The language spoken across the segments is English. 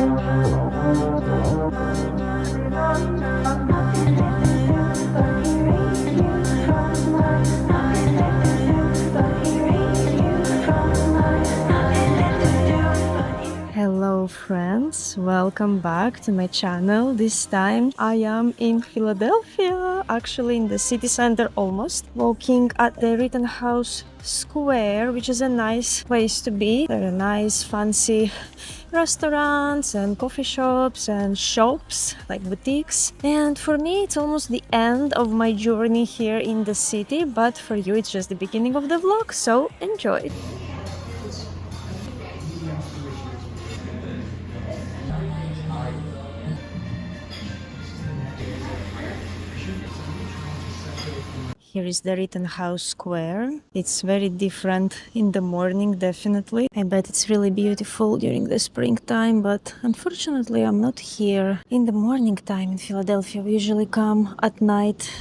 Hello friends, welcome back to my channel. This time I am in Philadelphia, actually in the city center almost, walking at the Rittenhouse Square, which is a nice place to be. There are nice fancy restaurants and coffee shops and shops like boutiques, and for me it's almost the end of my journey here in the city, but for you it's just the beginning of the vlog, so enjoy. Here is the Rittenhouse Square. It's very different in the morning, definitely. I bet it's really beautiful during the springtime, but unfortunately I'm not here in the morning time in Philadelphia. We usually come at night.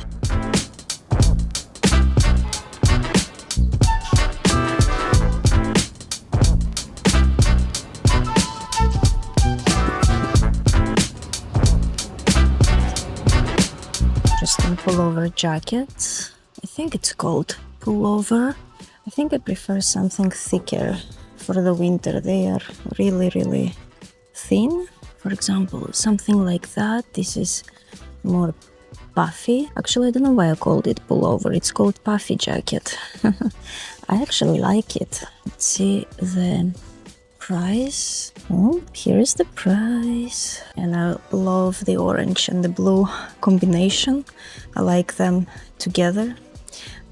Just in pullover jackets. I think it's called pullover. I think I prefer something thicker for the winter. They are really thin. For example, something like that. This is more puffy. Actually, I don't know why I called it pullover. It's called puffy jacket. I actually like it. Let's see the price. Oh, here is the price. And I love the orange and the blue combination. I like them together.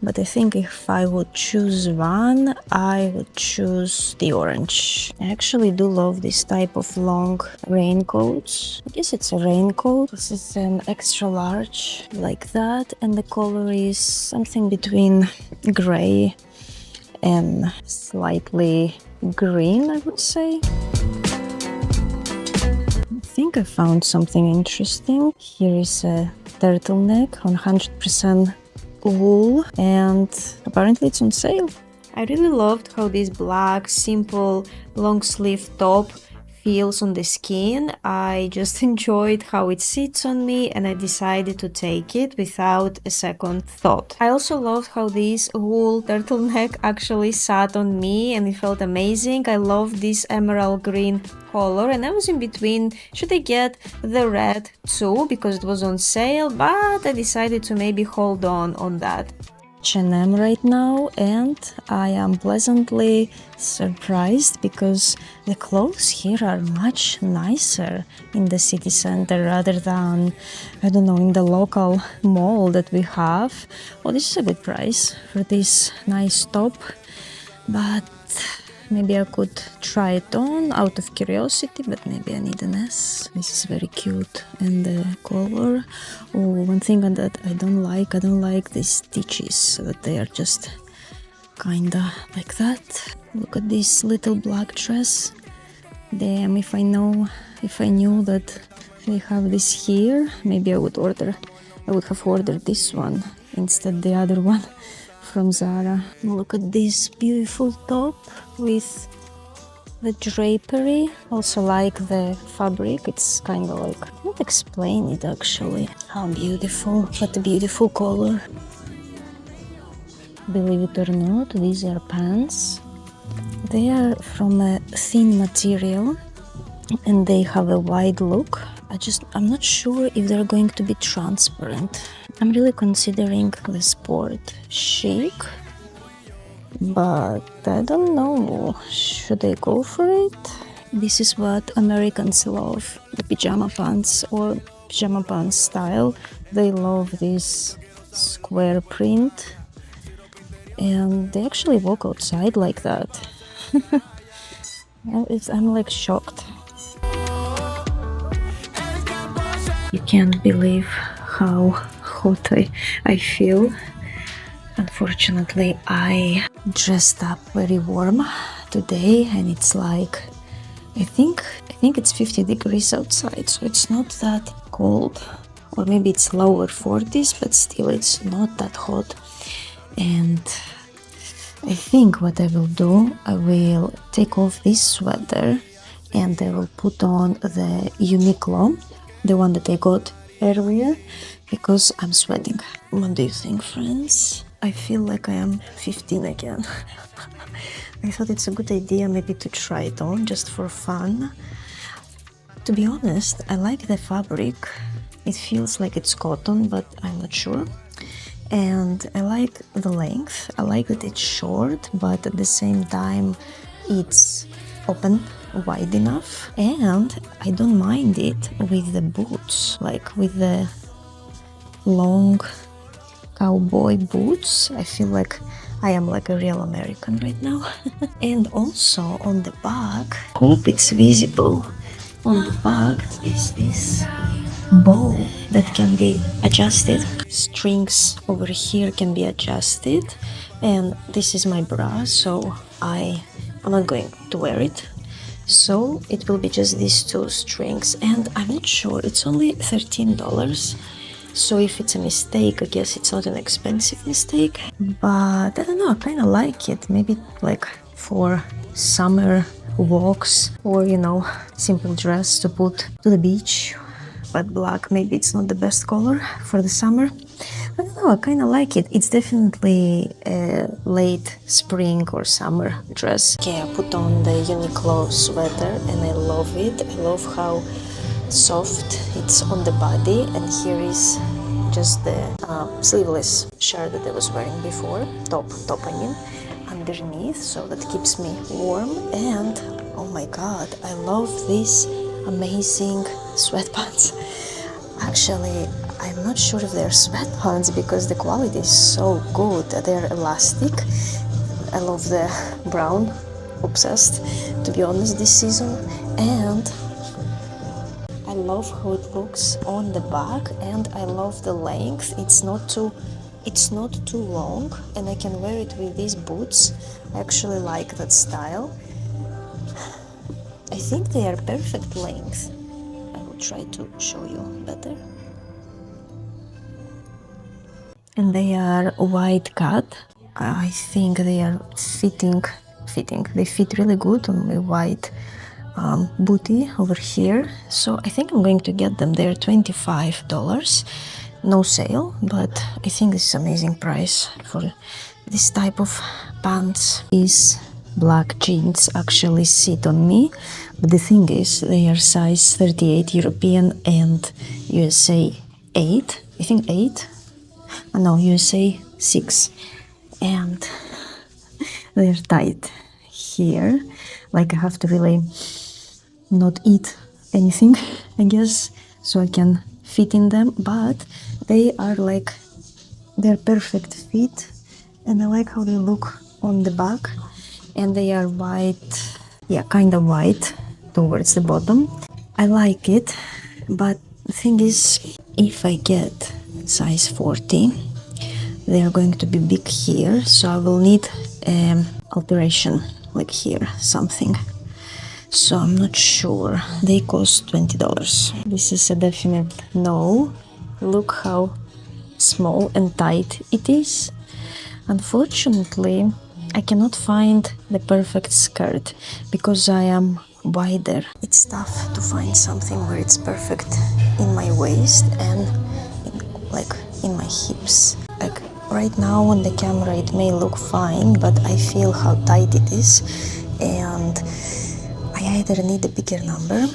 But I think if I would choose one, I would choose the orange. I actually do love this type of long raincoats. I guess it's a raincoat. This is an extra large like that. And the color is something between gray and slightly green, I would say. I think I found something interesting. Here is a turtleneck, 100% wool, and apparently it's on sale. I really loved how this black, simple, long sleeve top feels on the skin. I just enjoyed how it sits on me and I decided to take it without a second thought. I also loved how this wool turtleneck actually sat on me and it felt amazing. I love this emerald green color and I was in between, should I get the red too because it was on sale, but I decided to maybe hold on that. H&M right now, and I am pleasantly surprised because the clothes here are much nicer in the city center rather than, I don't know, in the local mall that we have. Well, this is a good price for this nice top, but maybe I could try it on out of curiosity, but maybe I need an S. This is very cute. And the color. Oh, one thing that I don't like these stitches, so that they are just kinda like that. Look at this little black dress. Damn, if I knew that they have this here, maybe I would have ordered this one instead the other one from Zara. Look at this beautiful top with the drapery. Also like the fabric. It's kind of like, I can't explain it actually. How beautiful, what a beautiful color. Believe it or not, these are pants. They are from a thin material and they have a wide look. I'm not sure if they're going to be transparent. I'm really considering the sport chic, but I don't know, should I go for it? This is what Americans love, the pajama pants or pajama pants style. They love this square print and they actually walk outside like that. I'm like shocked. You can't believe how hot I feel. Unfortunately, I dressed up very warm today and it's like, I think it's 50 degrees outside, so it's not that cold. Or maybe it's lower 40s, but still it's not that hot. And I think what I will do, I will take off this sweater and I will put on the UNIQLO, the one that I got earlier, because I'm sweating. What do you think, friends? I feel like I am 15 again. I thought it's a good idea maybe to try it on just for fun. To be honest, I like the fabric. It feels like it's cotton, but I'm not sure. And I like the length. I like that it's short, but at the same time it's open, wide enough. And I don't mind it with the boots, like with the long cowboy boots. I feel like I am like a real American right now. And also on the back, hope it's visible, on the back is this bow that can be adjusted. Strings over here can be adjusted, and this is my bra, so I'm not going to wear it, so it will be just these two strings. And I'm not sure, it's only $13, so if it's a mistake, I guess it's not an expensive mistake. But I don't know, I kind of like it. Maybe like for summer walks, or you know, simple dress to put to the beach. But black, maybe it's not the best color for the summer. I don't know, I kind of like it. It's definitely a late spring or summer dress. Okay, I put on the UNIQLO sweater and I love it. I love how soft it's on the body, and here is just the sleeveless shirt that I was wearing before, top I mean, underneath, so that keeps me warm. And oh my god, I love these amazing sweatpants. Actually, I'm not sure if they're sweatpants because the quality is so good. They're elastic. I love the brown, obsessed to be honest this season. And I love how it looks on the back, and I love the length. It's not too long, and I can wear it with these boots. I actually like that style. I think they are perfect length. I will try to show you better. And they are wide cut. I think they are fitting. They fit really good on my white booty over here. So I think I'm going to get them. They're $25. No sale, but I think this is amazing price for this type of pants. These black jeans actually sit on me, but the thing is they are size 38 European and USA 8. I think 8. No, USA 6. And they're tight here. Like I have to really not eat anything, I guess, so I can fit in them. But they are like, they're perfect fit, and I like how they look on the back. And they are white, yeah, kind of white towards the bottom. I like it, but the thing is, if I get size 40, they are going to be big here, so I will need alteration, like here, something. So I'm not sure. They cost $20. This is a definite no. Look how small and tight it is. Unfortunately, I cannot find the perfect skirt because I am wider. It's tough to find something where it's perfect in my waist and in my hips. Like right now on the camera it may look fine, but I feel how tight it is, and I either need a bigger number,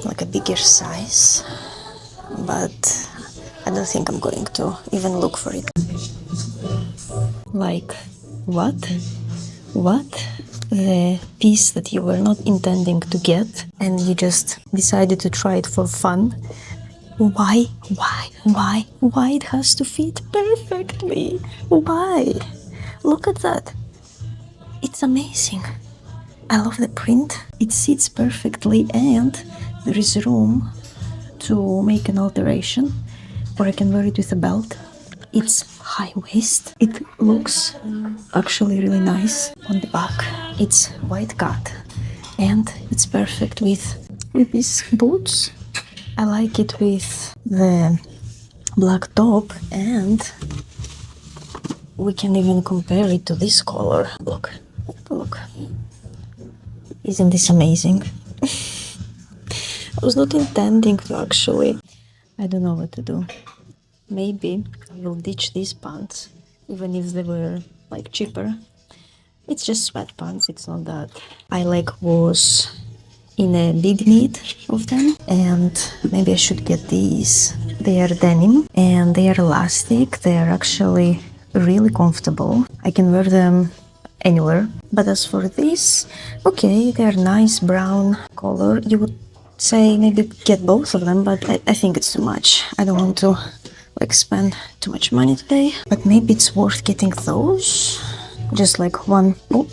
like a bigger size, but I don't think I'm going to even look for it. Like, what? The piece that you were not intending to get and you just decided to try it for fun. Why it has to fit perfectly? Why? Look at that. It's amazing. I love the print. It sits perfectly, and there is room to make an alteration, or I can wear it with a belt. It's high waist. It looks actually really nice on the back. It's white cut, and it's perfect with these boots. I like it with the black top, and we can even compare it to this color. Look. Isn't this amazing? I was not intending to actually. I don't know what to do. Maybe I will ditch these pants, even if they were like cheaper. It's just sweatpants, it's not that. I was in a big need of them, and maybe I should get these. They are denim and they are elastic. They are actually really comfortable. I can wear them anywhere. But as for these, okay, they are nice brown color. You would say maybe get both of them, but I think it's too much. I don't want to like spend too much money today, but maybe it's worth getting those. Just like one. Oh,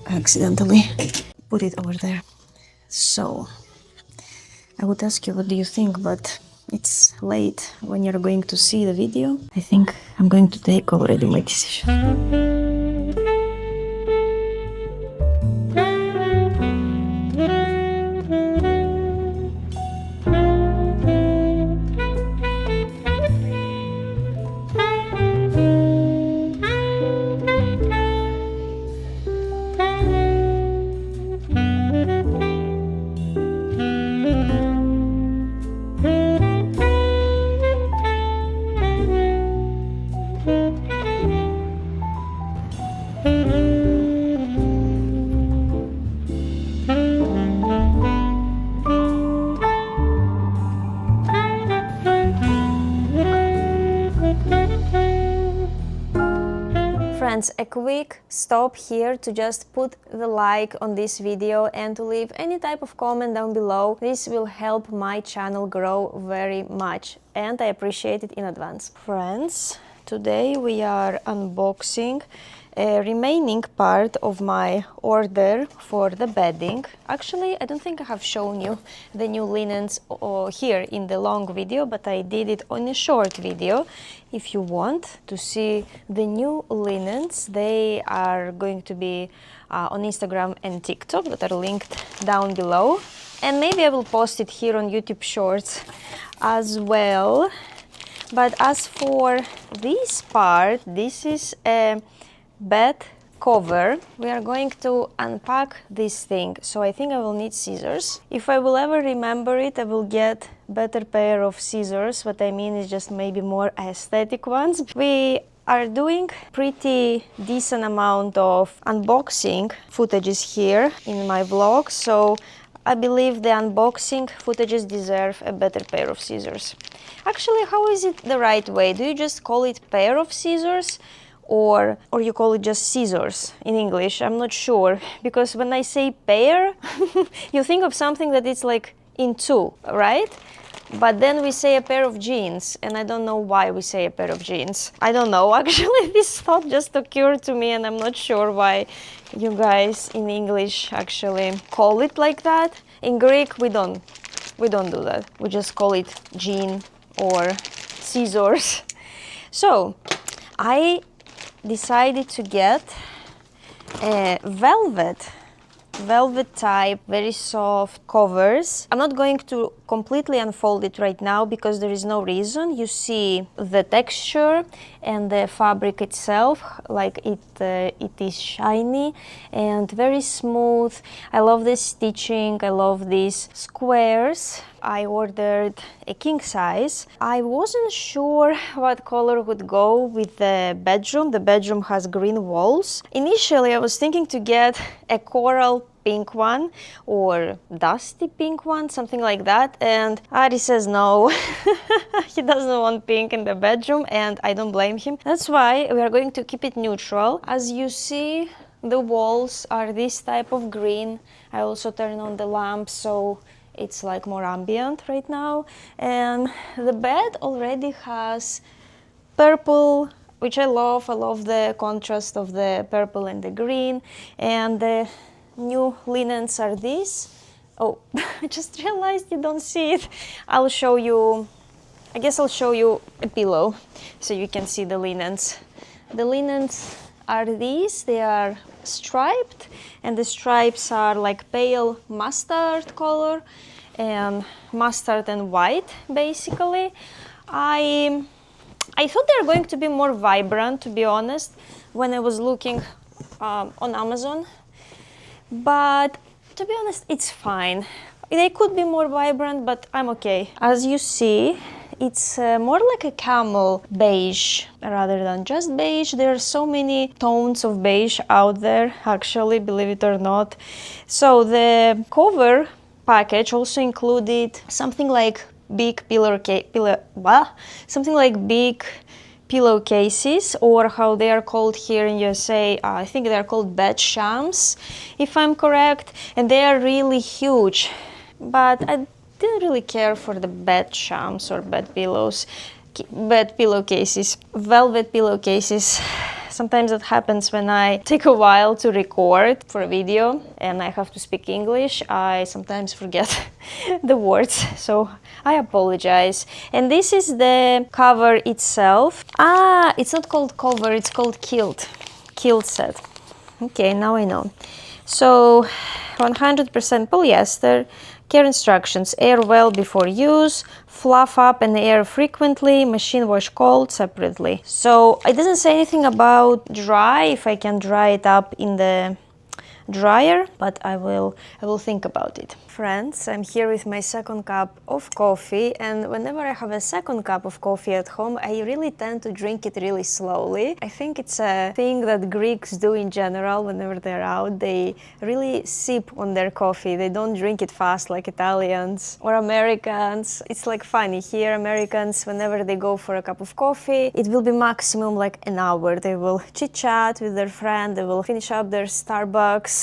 I accidentally put it over there. So I would ask you what do you think, but it's late when you're going to see the video. I think I'm going to take already my decision. Friends, a quick stop here to just put the like on this video and to leave any type of comment down below. This will help my channel grow very much and I appreciate it in advance. Friends, today we are unboxing a remaining part of my order for the bedding. Actually, I don't think I have shown you the new linens here in the long video, but I did it on a short video. If you want to see the new linens, they are going to be on Instagram and TikTok that are linked down below. And maybe I will post it here on YouTube Shorts as well. But as for this part, this is a bed cover. We are going to unpack this thing, so I think I will need scissors. If I will ever remember it, I will get better pair of scissors. What I mean is just maybe more aesthetic ones. We are doing pretty decent amount of unboxing footages here in my vlog, so I believe the unboxing footages deserve a better pair of scissors. Actually, how is it the right way? Do you just call it pair of scissors? Or you call it just scissors in English? I'm not sure, because when I say pair, you think of something that it's like in two, right? But then we say a pair of jeans, and I don't know why we say a pair of jeans. I don't know, actually, this thought just occurred to me, and I'm not sure why you guys in English actually call it like that. In Greek, we don't do that. We just call it jean or scissors. So, I decided to get a velvet type, very soft covers. I'm not going to completely unfold it right now because there is no reason. You see the texture and the fabric itself, like it is shiny and very smooth. I love this stitching, I love these squares. I ordered a king size. I wasn't sure what color would go with the bedroom. The bedroom has green walls. Initially, I was thinking to get a coral pink one or dusty pink one, something like that. And Ari says no, he doesn't want pink in the bedroom, and I don't blame him. That's why we are going to keep it neutral. As you see, the walls are this type of green. I also turn on the lamp, so it's like more ambient right now. And the bed already has purple, which I love. I love the contrast of the purple and the green. And the new linens are these. Oh, I just realized you don't see it. I'll show you, I guess I'll show you a pillow so you can see the linens. The linens are these. They are striped, and the stripes are like pale mustard color and mustard and white, basically. I thought they were going to be more vibrant, to be honest, when I was looking on Amazon, but to be honest, it's fine. They could be more vibrant, but I'm okay. As you see, it's more like a camel beige rather than just beige. There are so many tones of beige out there, actually, believe it or not. So the cover package also included something like big pillowcases, or how they are called here in USA, I think they are called bed shams, if I'm correct, and they are really huge. But I didn't really care for the bed shams or bed pillowcases, velvet pillowcases. Sometimes that happens when I take a while to record for a video and I have to speak English. I sometimes forget the words, so I apologize. And this is the cover itself. It's not called cover, it's called quilt set. Okay, now I know. So 100% polyester. Care instructions: air well before use, fluff up and air frequently, machine wash cold separately. So it doesn't say anything about dry, if I can dry it up in the dryer, but I will think about it. Friends, I'm here with my second cup of coffee, and whenever I have a second cup of coffee at home, I really tend to drink it really slowly. I think it's a thing that Greeks do in general. Whenever they're out, they really sip on their coffee. They don't drink it fast like Italians or Americans. It's like funny here, Americans, whenever they go for a cup of coffee, it will be maximum like an hour. They will chit chat with their friend, they will finish up their Starbucks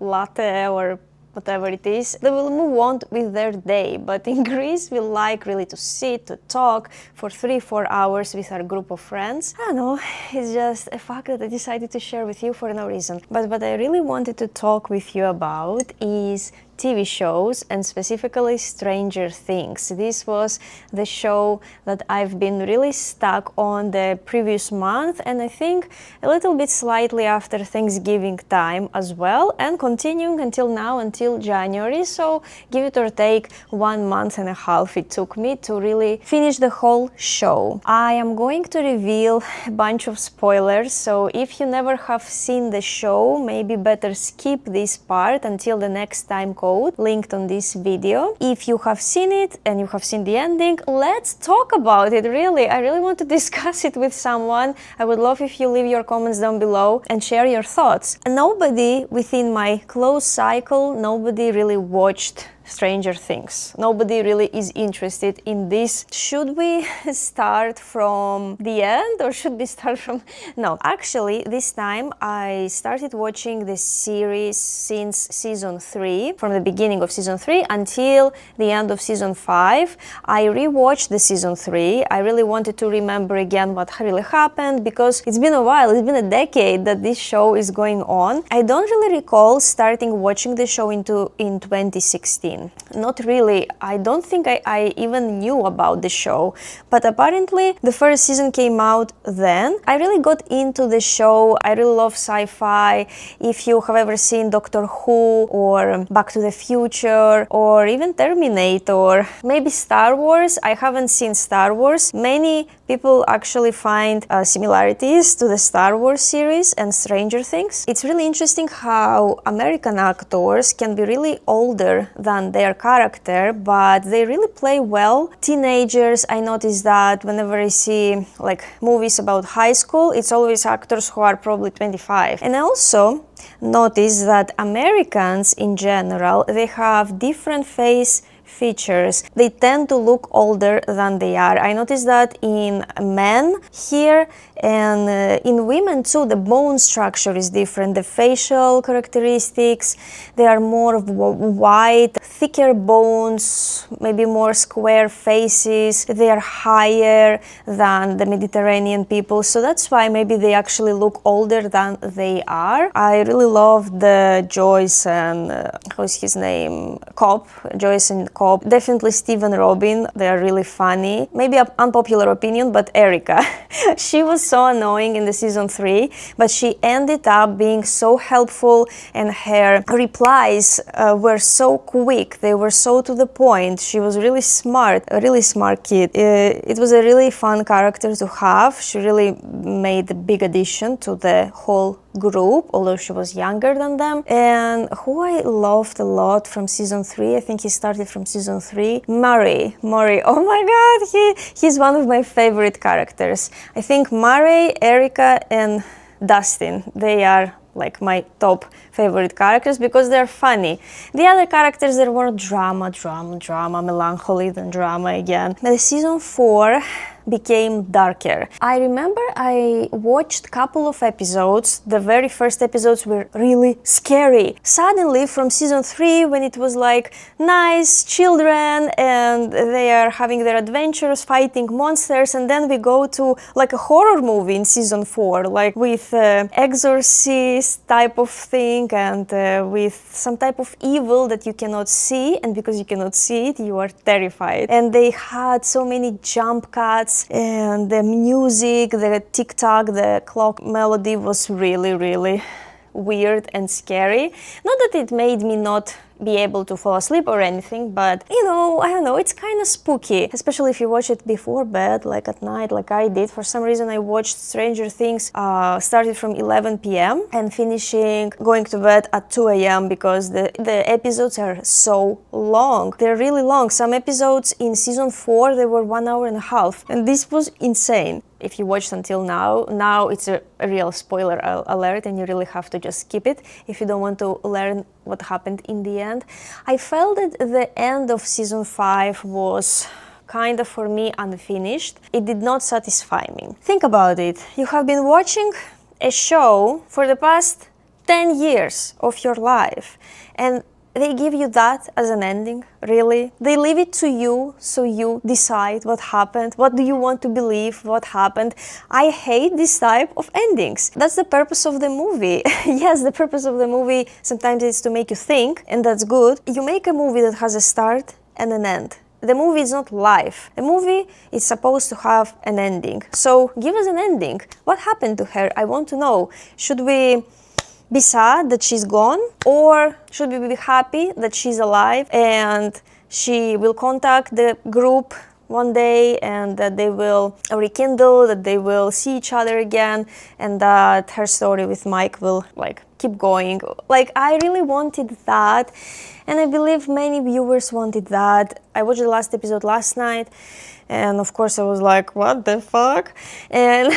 latte or whatever it is, they will move on with their day. But in Greece, we like really to sit, to talk for 3-4 hours with our group of friends. I don't know, it's just a fact that I decided to share with you for no reason. But what I really wanted to talk with you about is TV shows, and specifically Stranger Things. This was the show that I've been really stuck on the previous month, and I think a little bit slightly after Thanksgiving time as well, and continuing until now, until January. So give it or take 1.5 months it took me to really finish the whole show. I am going to reveal a bunch of spoilers, so if you never have seen the show, maybe better skip this part until the next time code linked on this video. If you have seen it and you have seen the ending, let's talk about it. Really, I really want to discuss it with someone. I would love if you leave your comments down below and share your thoughts. Nobody within my close cycle, nobody really watched Stranger Things. Nobody really is interested in this. Should we start from the end or should we start from... No, actually this time I started watching the series since season 3, from the beginning of season 3 until the end of season 5. I rewatched the season 3. I really wanted to remember again what really happened, because it's been a while, it's been a decade that this show is going on. I don't really recall starting watching the show in 2016. Not really. I don't think I even knew about the show, but apparently the first season came out then. I really got into the show. I really love sci-fi. If you have ever seen Doctor Who or Back to the Future or even Terminator, maybe Star Wars. I haven't seen Star Wars. Many people actually find similarities to the Star Wars series and Stranger Things. It's really interesting how American actors can be really older than their character, but they really play well. Teenagers, I noticed that whenever I see like movies about high school, it's always actors who are probably 25. And I also noticed that Americans in general, they have different face features. They tend to look older than they are. I noticed that in men here, and in women too. The bone structure is different. The facial characteristics, they are more white, thicker bones, maybe more square faces. They are higher than the Mediterranean people, so that's why maybe they actually look older than they are. I really love the Joyce and how's his name? Cobb. Joyce and Cobb. Definitely Steve and Robin. They are really funny. Maybe an unpopular opinion, but Erica. She was so annoying in the season 3, but she ended up being so helpful, and her replies were so quick. They were so to the point. She was really smart, a really smart kid. It was a really fun character to have. She really made a big addition to the whole group, although she was younger than them. And who I loved a lot from season 3, I think he started from season 3, Murray. Oh my god, he's one of my favorite characters. I think Murray, Erica, and Dustin, they are like my top favorite characters because they're funny. The other characters, there were drama, melancholy, then drama again. But season 4 became darker. I remember I watched a couple of episodes. The very first episodes were really scary. Suddenly from season 3, when it was like nice children and they are having their adventures fighting monsters, and then we go to like a horror movie in season 4, like with exorcist type of thing and with some type of evil that you cannot see, and because you cannot see it, you are terrified. And they had so many jump cuts, and the music, the tick-tock, the clock melody was really weird and scary. Not that it made me not be able to fall asleep or anything, but you know, I don't know, it's kind of spooky, especially if you watch it before bed, like at night, like I did. For some reason I watched Stranger Things, started from 11 p.m. and finishing, going to bed at 2 a.m. because the episodes are so long. They're really long. Some episodes in season 4, they were 1 hour and a half, and this was insane. If you watched until now it's a real spoiler alert, and you really have to just skip it if you don't want to learn what happened in the end. I felt that the end of season 5 was kind of, for me, unfinished. It did not satisfy me. Think about it. You have been watching a show for the past 10 years of your life, and they give you that as an ending, really? They leave it to you, so you decide what happened, what do you want to believe, what happened. I hate this type of endings. That's the purpose of the movie. Yes, the purpose of the movie sometimes is to make you think, and that's good. You make a movie that has a start and an end. The movie is not life. A movie is supposed to have an ending. So give us an ending. What happened to her? I want to know. Should we be sad that she's gone, or should we be happy that she's alive and she will contact the group one day and that they will rekindle, that they will see each other again, and that her story with Mike will like keep going? Like, I really wanted that, and I believe many viewers wanted that. I watched the last episode last night, and of course I was like, what the fuck? And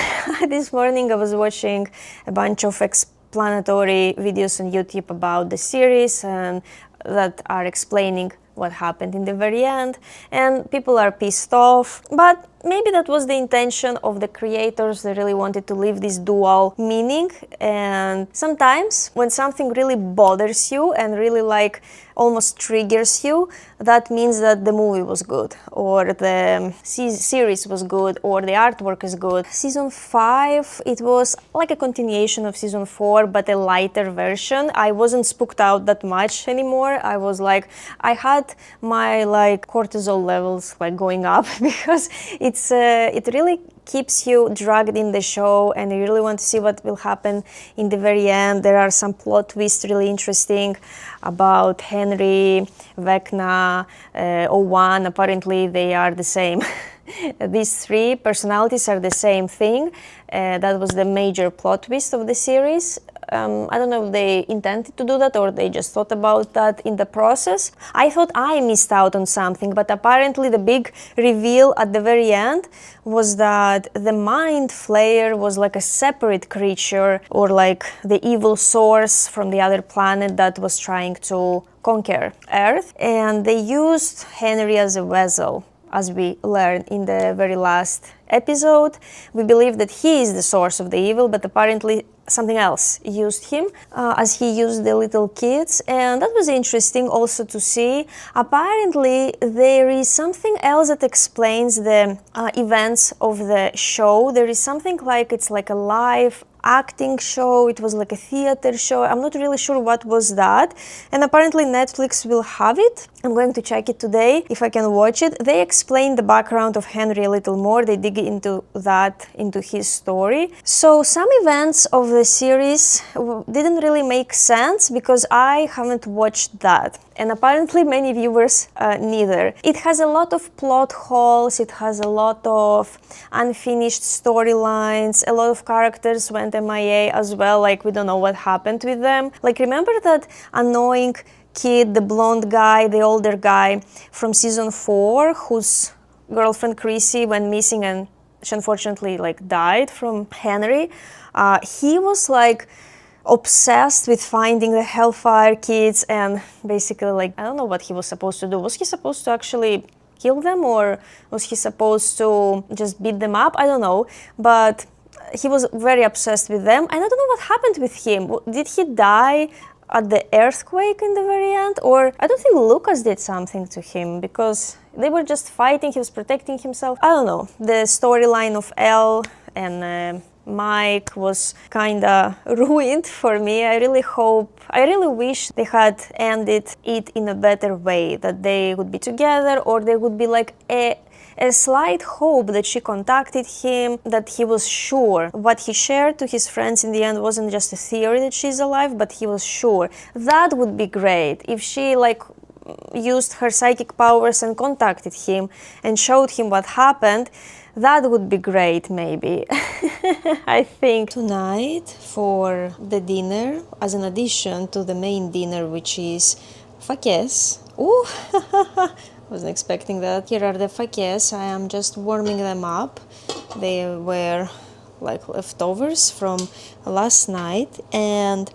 this morning I was watching a bunch of explanatory videos on YouTube about the series and that are explaining what happened in the very end, and people are pissed off, but maybe that was the intention of the creators. They really wanted to leave this dual meaning, and sometimes when something really bothers you and really like almost triggers you, that means that the movie was good, or the series was good, or the artwork is good. Season 5, it was like a continuation of season 4, but a lighter version. I wasn't spooked out that much anymore. I was like, I had my like cortisol levels like going up because it really keeps you dragged in the show, and you really want to see what will happen in the very end. There are some plot twists really interesting about Henry, Vecna, Owen. Apparently they are the same. These 3 personalities are the same thing. That was the major plot twist of the series. I don't know if they intended to do that or they just thought about that in the process. I thought I missed out on something, but apparently the big reveal at the very end was that the Mind Flayer was like a separate creature, or like the evil source from the other planet that was trying to conquer Earth. And they used Henry as a vessel, as we learned in the very last episode. We believe that he is the source of the evil, but apparently something else used him, as he used the little kids, and that was interesting also to see. Apparently there is something else that explains the events of the show. There is something like, it's like a live acting show, it was like a theater show. I'm not really sure what was that, and apparently Netflix will have it. I'm going to check it today if I can watch it. They explain the background of Henry a little more. They dig into that, into his story. So some events of the series didn't really make sense because I haven't watched that, and apparently many viewers neither. It has a lot of plot holes, it has a lot of unfinished storylines, a lot of characters went MIA as well, like we don't know what happened with them. Like, remember that annoying kid, the blonde guy, the older guy from season 4, whose girlfriend Chrissy went missing and she unfortunately like died from Henry? He was like obsessed with finding the Hellfire kids, and basically, like, I don't know what he was supposed to do. Was he supposed to actually kill them, or was he supposed to just beat them up? I don't know, but he was very obsessed with them, and I don't know what happened with him. Did he die at the earthquake in the very end? Or I don't think Lucas did something to him, because they were just fighting, he was protecting himself. I don't know. The storyline of Elle and Mike was kinda ruined for me. I really wish they had ended it in a better way, that they would be together, or there would be like a slight hope that she contacted him, that he was sure. What he shared to his friends in the end wasn't just a theory that she's alive, but he was sure. That would be great if she like used her psychic powers and contacted him and showed him what happened. That would be great, maybe. I think. Tonight, for the dinner, as an addition to the main dinner, which is fakes. Ooh, wasn't expecting that. Here are the fakes. I am just warming them up. They were like leftovers from last night, and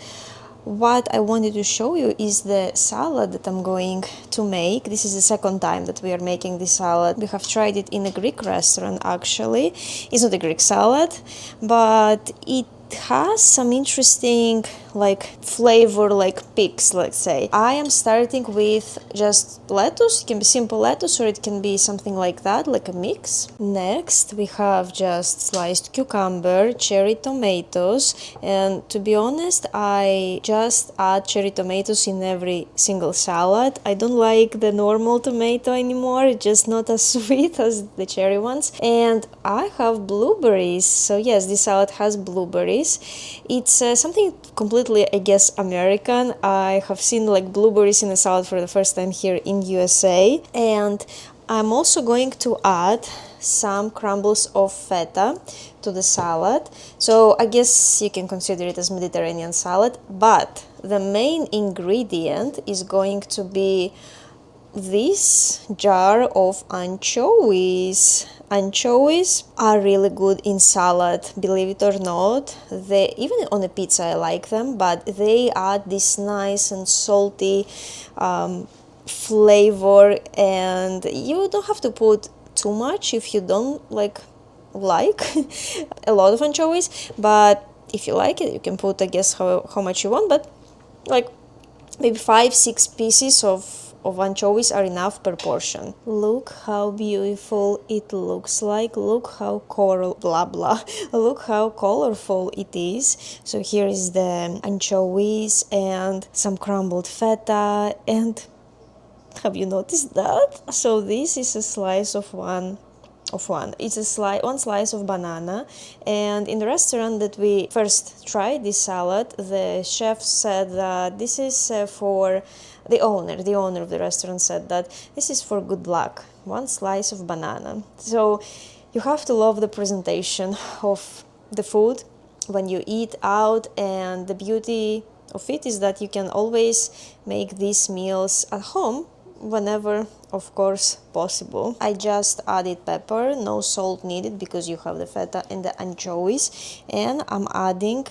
what I wanted to show you is the salad that I'm going to make. This is the second time that we are making this salad. We have tried it in a Greek restaurant, actually. It's not a Greek salad, but it has some interesting like flavor, like peaks, let's say. I am starting with just lettuce. It can be simple lettuce, or it can be something like that, like a mix. Next, we have just sliced cucumber, cherry tomatoes, and to be honest, I just add cherry tomatoes in every single salad. I don't like the normal tomato anymore. It's just not as sweet as the cherry ones. And I have blueberries. So yes, this salad has blueberries. It's something completely, I guess, American. I have seen like blueberries in a salad for the first time here in USA. And I'm also going to add some crumbles of feta to the salad. So I guess you can consider it as Mediterranean salad, but the main ingredient is going to be this jar of anchovies. Anchovies are really good in salad, believe it or not. They even on a pizza I like them, but they add this nice and salty flavor, and you don't have to put too much if you don't like a lot of anchovies, but if you like it, you can put, I guess, how much you want, but like maybe 5-6 pieces of anchovies are enough per portion. Look how beautiful it looks like. Look how look how colorful it is. So here is the anchovies and some crumbled feta, and have you noticed that? So this is a slice of one. It's one slice of banana, and in the restaurant that we first tried this salad, the chef said that this is for the owner of the restaurant said that this is for good luck, one slice of banana. So you have to love the presentation of the food when you eat out, and the beauty of it is that you can always make these meals at home whenever, of course, possible. I just added pepper, no salt needed because you have the feta and the anchovies, and I'm adding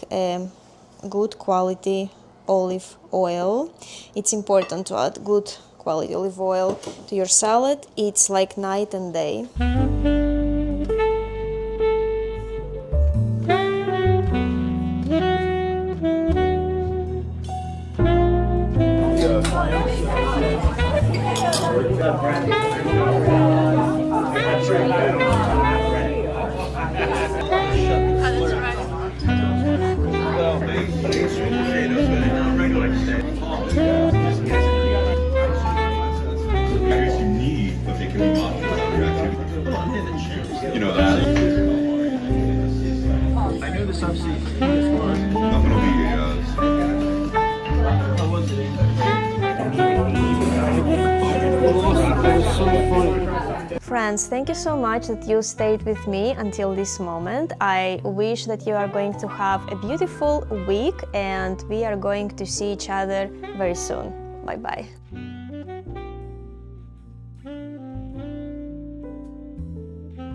good quality olive oil. It's important to add good quality olive oil to your salad. It's like night and day. You know that. I knew the Friends, thank you so much that you stayed with me until this moment. I wish that you are going to have a beautiful week and we are going to see each other very soon. Bye bye.